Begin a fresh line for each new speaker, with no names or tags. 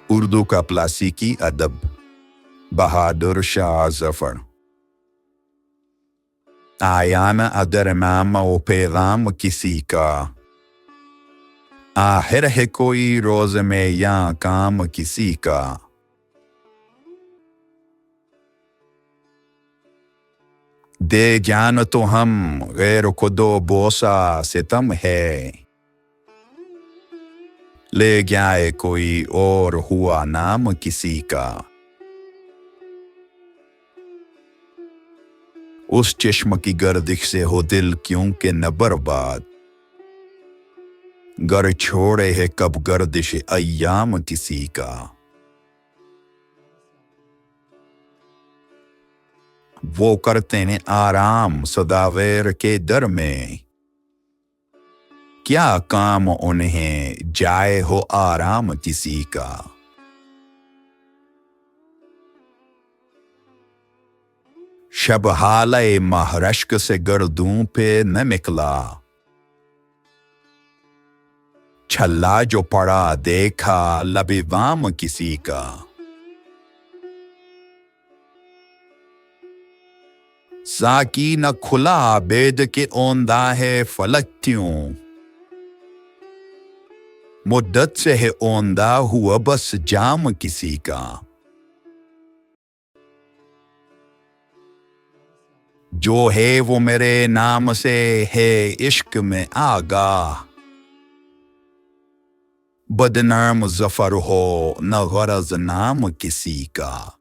उर्दू का क्लासिकी अदब। बहादुर शाह जफर। आया न अगर नाम ओ पैगाम किसी का, आखिर है कोई रोज में या काम किसी का। दे ज्ञान तो हम गैर को दो बोसा सितम है, ले जाए कोई और हुआ नाम किसी का। उस चश्म की गर्दिश से हो दिल क्यों के न बर्बाद, गर छोड़े है कब गर्दिश अय्याम किसी का। वो करते ने आराम सदावेर के दर में, क्या काम उन्हें जाए हो आराम किसी का। शब हाले महरश्क से गर्दों पे न निकला, छल्ला जो पड़ा देखा लबेवाम किसी का। साकी न खुला बेद के ओंदा है फलक त्यों, मुद्दत से है ओंदा हुआ बस जाम किसी का। जो है वो मेरे नाम से है इश्क में आगाह, बदनाम जफर हो न गरज नाम किसी का।